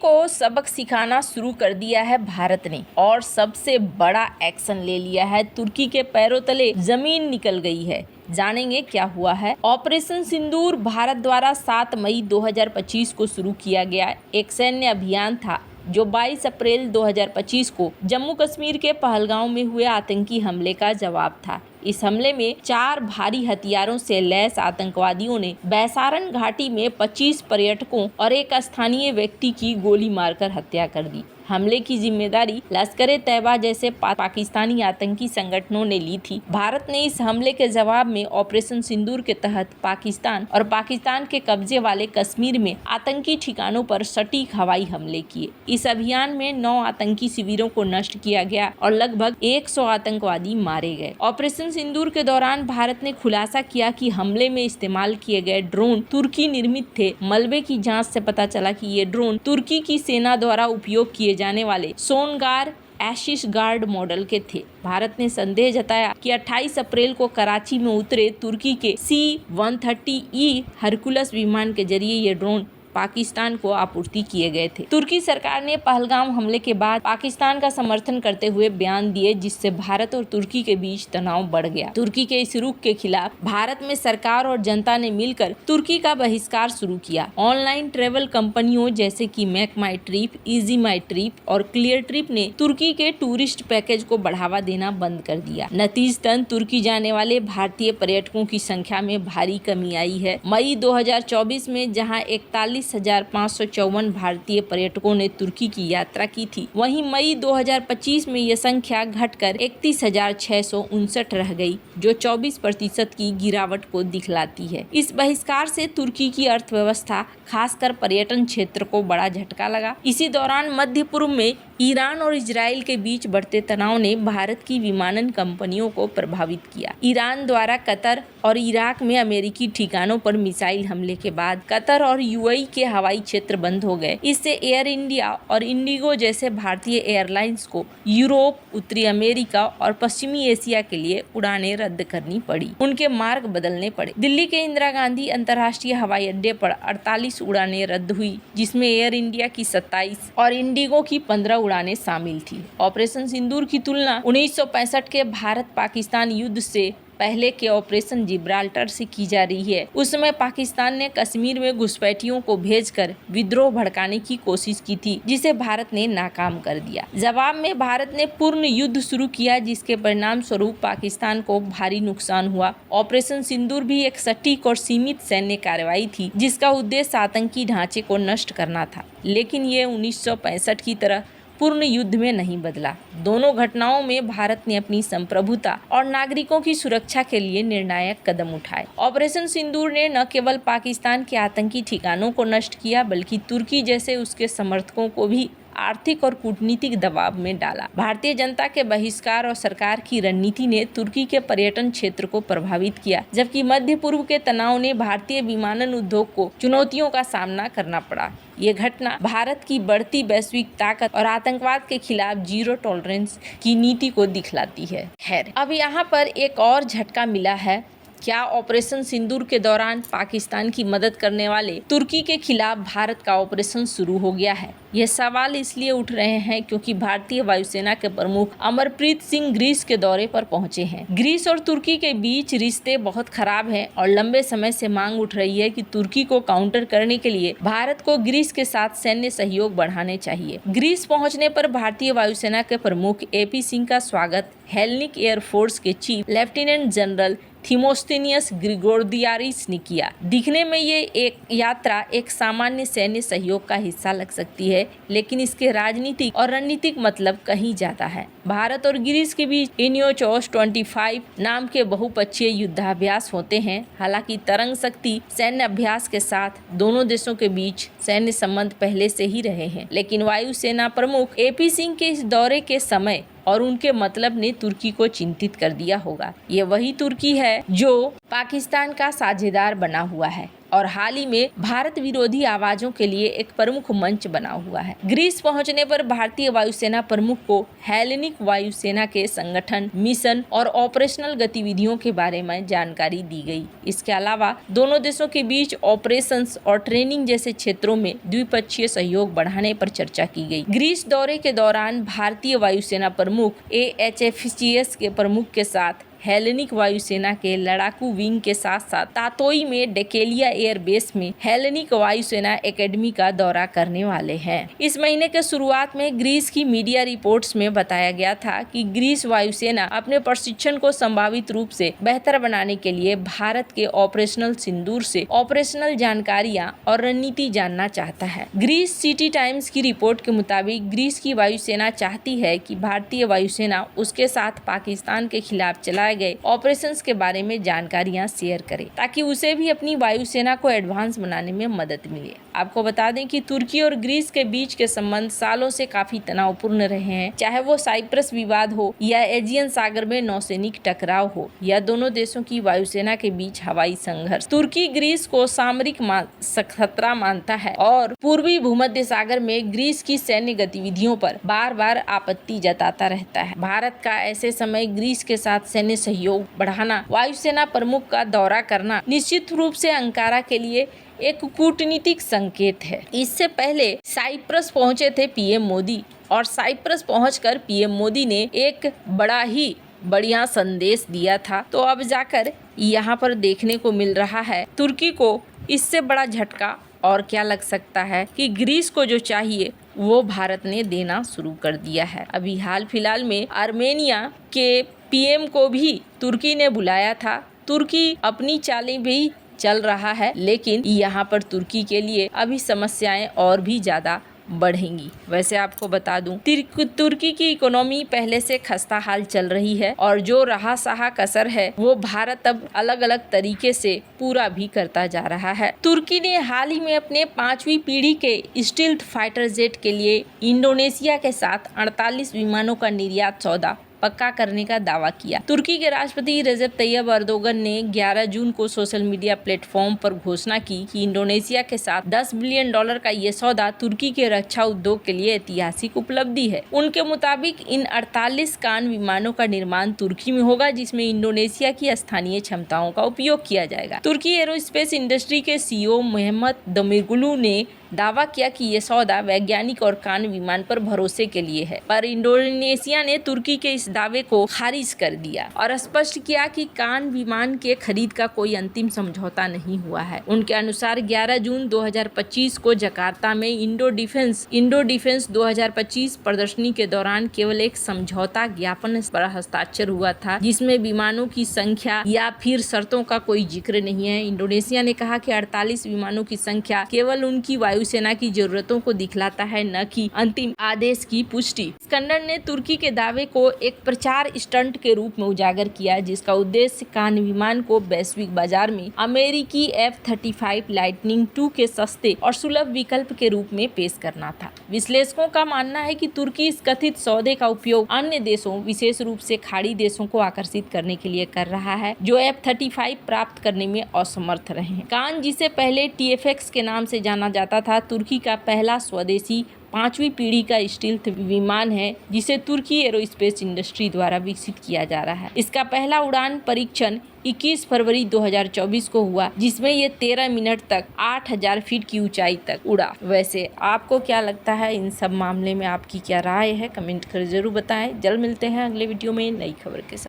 को सबक सिखाना शुरू कर दिया है भारत ने और सबसे बड़ा एक्शन ले लिया है। तुर्की के पैरों तले जमीन निकल गई है। जानेंगे क्या हुआ है। ऑपरेशन सिंदूर भारत द्वारा 7 मई 2025 को शुरू किया गया एक सैन्य अभियान था जो 22 अप्रैल 2025 को जम्मू कश्मीर के पहलगांव में हुए आतंकी हमले का जवाब था। इस हमले में 4 भारी हथियारों से लैस आतंकवादियों ने बैसारन घाटी में 25 पर्यटकों और एक स्थानीय व्यक्ति की गोली मारकर हत्या कर दी। हमले की जिम्मेदारी लश्कर-ए-तैयबा जैसे पाकिस्तानी आतंकी संगठनों ने ली थी। भारत ने इस हमले के जवाब में ऑपरेशन सिंदूर के तहत पाकिस्तान और पाकिस्तान के कब्जे वाले कश्मीर में आतंकी ठिकानों पर सटीक हवाई हमले किए। इस अभियान में 9 आतंकी शिविरों को नष्ट किया गया और लगभग 100 आतंकवादी मारे गए। ऑपरेशन सिंदूर के दौरान भारत ने खुलासा किया कि हमले में इस्तेमाल किए गए ड्रोन तुर्की निर्मित थे। मलबे की जांच से पता चला कि ये ड्रोन तुर्की की सेना द्वारा उपयोग किए जाने वाले सोनगार एशिस गार्ड मॉडल के थे। भारत ने संदेह जताया कि 28 अप्रैल को कराची में उतरे तुर्की के C-130E हरकुलस विमान के जरिए ये ड्रोन पाकिस्तान को आपूर्ति किए गए थे। तुर्की सरकार ने पहलगाम हमले के बाद पाकिस्तान का समर्थन करते हुए बयान दिए, जिससे भारत और तुर्की के बीच तनाव बढ़ गया। तुर्की के इस रुख के खिलाफ भारत में सरकार और जनता ने मिलकर तुर्की का बहिष्कार शुरू किया। ऑनलाइन ट्रेवल कंपनियों जैसे कि मेक माई ट्रिप, इजी माई ट्रिप और क्लियर ट्रिप ने तुर्की के टूरिस्ट पैकेज को बढ़ावा देना बंद कर दिया। नतीजतन तुर्की जाने वाले भारतीय पर्यटकों की संख्या में भारी कमी आई है। मई 2024 में जहाँ 41,554 भारतीय पर्यटकों ने तुर्की की यात्रा की थी, वहीं मई 2025 में यह संख्या घटकर 31,659 रह गई, जो 24% की गिरावट को दिखलाती है। इस बहिष्कार से तुर्की की अर्थव्यवस्था, खासकर पर्यटन क्षेत्र को बड़ा झटका लगा। इसी दौरान मध्य पूर्व में ईरान और इजराइल के बीच बढ़ते तनाव ने भारत की विमानन कंपनियों को प्रभावित किया। ईरान द्वारा कतर और इराक में अमेरिकी ठिकानों पर मिसाइल हमले के बाद कतर और यूएई के हवाई क्षेत्र बंद हो गए। इससे एयर इंडिया और इंडिगो जैसे भारतीय एयरलाइंस को यूरोप, उत्तरी अमेरिका और पश्चिमी एशिया के लिए उड़ानें रद्द करनी पड़ी। उनके मार्ग बदलने पड़े। दिल्ली के इंदिरा गांधी अंतर्राष्ट्रीय हवाई अड्डे पर 48 उड़ानें रद्द हुई, जिसमें एयर इंडिया की 27 और इंडिगो की 15 उड़ानें शामिल थी। ऑपरेशन सिंदूर की तुलना 1965 के भारत पाकिस्तान युद्ध से पहले के ऑपरेशन जिब्राल्टर से की जा रही है। उस समय पाकिस्तान ने कश्मीर में घुसपैठियों को भेजकर विद्रोह भड़काने की कोशिश की थी, जिसे भारत ने नाकाम कर दिया। जवाब में भारत ने पूर्ण युद्ध शुरू किया, जिसके परिणाम स्वरूप पाकिस्तान को भारी नुकसान हुआ। ऑपरेशन सिंदूर भी एक सटीक और सीमित सैन्य कार्रवाई थी, जिसका उद्देश्य आतंकी ढांचे को नष्ट करना था, लेकिन ये 1965 की तरह पूर्ण युद्ध में नहीं बदला। दोनों घटनाओं में भारत ने अपनी संप्रभुता और नागरिकों की सुरक्षा के लिए निर्णायक कदम उठाए। ऑपरेशन सिंदूर ने न केवल पाकिस्तान के आतंकी ठिकानों को नष्ट किया, बल्कि तुर्की जैसे उसके समर्थकों को भी आर्थिक और कूटनीतिक दबाव में डाला। भारतीय जनता के बहिष्कार और सरकार की रणनीति ने तुर्की के पर्यटन क्षेत्र को प्रभावित किया, जबकि मध्य पूर्व के तनाव ने भारतीय विमानन उद्योग को चुनौतियों का सामना करना पड़ा। ये घटना भारत की बढ़ती वैश्विक ताकत और आतंकवाद के खिलाफ जीरो टॉलरेंस की नीति को दिखलाती है। खैर, अब यहाँ पर एक और झटका मिला है। क्या ऑपरेशन सिंदूर के दौरान पाकिस्तान की मदद करने वाले तुर्की के खिलाफ भारत का ऑपरेशन शुरू हो गया है? यह सवाल इसलिए उठ रहे हैं क्योंकि भारतीय वायुसेना के प्रमुख अमरप्रीत सिंह ग्रीस के दौरे पर पहुंचे हैं। ग्रीस और तुर्की के बीच रिश्ते बहुत खराब हैं और लंबे समय से मांग उठ रही है कि तुर्की को काउंटर करने के लिए भारत को ग्रीस के साथ सैन्य सहयोग बढ़ाने चाहिए। ग्रीस पहुंचने पर भारतीय वायुसेना के प्रमुख AP सिंह का स्वागत हेलेनिक एयरफोर्स के चीफ लेफ्टिनेंट जनरल थिमोस्थिनियस ग्रिगोरियारिस ने किया। दिखने में ये एक यात्रा एक सामान्य सैन्य सहयोग का हिस्सा लग सकती है, लेकिन इसके राजनीतिक और रणनीतिक मतलब कहीं ज्यादा है। भारत और ग्रीस के बीच इनियोचोस 25 नाम के बहुपक्षीय युद्धाभ्यास होते हैं। हालांकि तरंग शक्ति सैन्य अभ्यास के साथ दोनों देशों के बीच सैन्य संबंध पहले से ही रहे हैं, लेकिन वायुसेना प्रमुख AP सिंह के इस दौरे के समय और उनके मतलब ने तुर्की को चिंतित कर दिया होगा। ये वही तुर्की है जो पाकिस्तान का साझेदार बना हुआ है। और हाल ही में भारत विरोधी आवाजों के लिए एक प्रमुख मंच बना हुआ है। ग्रीस पहुंचने पर भारतीय वायुसेना प्रमुख को हेलेनिक वायुसेना के संगठन, मिशन और ऑपरेशनल गतिविधियों के बारे में जानकारी दी गई। इसके अलावा दोनों देशों के बीच ऑपरेशंस और ट्रेनिंग जैसे क्षेत्रों में द्विपक्षीय सहयोग बढ़ाने पर चर्चा की गई। ग्रीस दौरे के दौरान भारतीय वायुसेना प्रमुख AHFCS के प्रमुख के साथ हेलेनिक वायुसेना के लड़ाकू विंग के साथ साथ तातोई में डेकेलिया एयरबेस में हेलेनिक वायुसेना एकेडमी का दौरा करने वाले हैं। इस महीने के शुरुआत में ग्रीस की मीडिया रिपोर्ट्स में बताया गया था कि ग्रीस वायुसेना अपने प्रशिक्षण को संभावित रूप से बेहतर बनाने के लिए भारत के ऑपरेशनल सिंदूर से ऑपरेशनल जानकारियां और रणनीति जानना चाहता है। ग्रीस सिटी टाइम्स की रिपोर्ट के मुताबिक ग्रीस की वायुसेना चाहती है कि भारतीय वायुसेना उसके साथ पाकिस्तान के खिलाफ चलाए गए ऑपरेशंस के बारे में जानकारियां शेयर करे ताकि उसे भी अपनी वायुसेना को एडवांस बनाने में मदद मिले। आपको बता दें कि तुर्की और ग्रीस के बीच के संबंध सालों से काफी तनावपूर्ण रहे हैं, चाहे वो साइप्रस विवाद हो या एजियन सागर में नौसैनिक टकराव हो या दोनों देशों की वायुसेना के बीच हवाई संघर्ष। तुर्की ग्रीस को सामरिक खतरा मानता है और पूर्वी भूमध्य सागर में ग्रीस की सैन्य गतिविधियों पर बार बार आपत्ति जताता रहता है। भारत का ऐसे समय ग्रीस के साथ सैन्य सहयोग बढ़ाना, वायुसेना प्रमुख का दौरा करना निश्चित रूप से अंकारा के लिए एक कूटनीतिक संकेत है। इससे पहले साइप्रस पहुंचे थे पीएम मोदी और साइप्रस पहुंचकर पीएम मोदी ने एक बड़ा ही बढ़िया संदेश दिया था। तो अब जाकर यहाँ पर देखने को मिल रहा है तुर्की को इससे बड़ा झटका और क्या लग सकता है कि ग्रीस को जो चाहिए वो भारत ने देना शुरू कर दिया है। अभी हाल फिलहाल में आर्मेनिया के पीएम को भी तुर्की ने बुलाया था। तुर्की अपनी चालें भी चल रहा है, लेकिन यहाँ पर तुर्की के लिए अभी समस्याएं और भी ज़्यादा बढ़ेंगी। वैसे आपको बता दूं तुर्की की इकोनॉमी पहले से खस्ता हाल चल रही है और जो रहा सहा कसर है वो भारत अब अलग अलग तरीके से पूरा भी करता जा रहा है। तुर्की ने हाल ही में अपने 5वीं पीढ़ी के स्टील्थ फाइटर जेट के लिए इंडोनेशिया के साथ 48 विमानों का निर्यात सौदा पक्का करने का दावा किया। तुर्की के राष्ट्रपति रजब तैयब अर्दोगन ने 11 जून को सोशल मीडिया प्लेटफॉर्म पर घोषणा की कि इंडोनेशिया के साथ $10 बिलियन का ये सौदा तुर्की के रक्षा उद्योग के लिए ऐतिहासिक उपलब्धि है। उनके मुताबिक इन 48 कान विमानों का निर्माण तुर्की में होगा, जिसमें इंडोनेशिया की स्थानीय क्षमताओं का उपयोग किया जाएगा। तुर्की एरोस्पेस इंडस्ट्री के CEO मोहम्मद दमिरगुलू ने दावा किया कि ये सौदा वैज्ञानिक और कान विमान पर भरोसे के लिए है, पर इंडोनेशिया ने तुर्की के इस दावे को खारिज कर दिया और स्पष्ट किया कि कान विमान के खरीद का कोई अंतिम समझौता नहीं हुआ है। उनके अनुसार 11 जून 2025 को जकार्ता में इंडो डिफेंस 2025 प्रदर्शनी के दौरान केवल एक समझौता ज्ञापन पर हस्ताक्षर हुआ था, जिसमें विमानों की संख्या या फिर शर्तों का कोई जिक्र नहीं है। इंडोनेशिया ने कहा कि 48 विमानों की संख्या केवल उनकी वायुसेना की जरूरतों को दिखलाता है, न कि अंतिम आदेश की पुष्टि। स्कंदर ने तुर्की के दावे को एक प्रचार स्टंट के रूप में उजागर किया, जिसका उद्देश्य कान विमान को वैश्विक बाजार में अमेरिकी F-35 लाइटनिंग II के सस्ते और सुलभ विकल्प के रूप में पेश करना था। विश्लेषकों का मानना है कि तुर्की इस कथित सौदे का उपयोग अन्य देशों, विशेष रूप से खाड़ी देशों को आकर्षित करने के लिए कर रहा है, जो F-35 प्राप्त करने में असमर्थ रहे हैं। कान, जिसे पहले TFX के नाम से जाना जाता था, तुर्की का पहला स्वदेशी 5वीं पीढ़ी का स्टील्थ विमान है, जिसे तुर्की एरोस्पेस इंडस्ट्री द्वारा विकसित किया जा रहा है। इसका पहला उड़ान परीक्षण 21 फरवरी 2024 को हुआ, जिसमें ये 13 मिनट तक 8000 फीट की ऊंचाई तक उड़ा। वैसे आपको क्या लगता है, इन सब मामले में आपकी क्या राय है, कमेंट कर जरूर बताएं। जल्द मिलते हैं अगले वीडियो में नई खबर के साथ।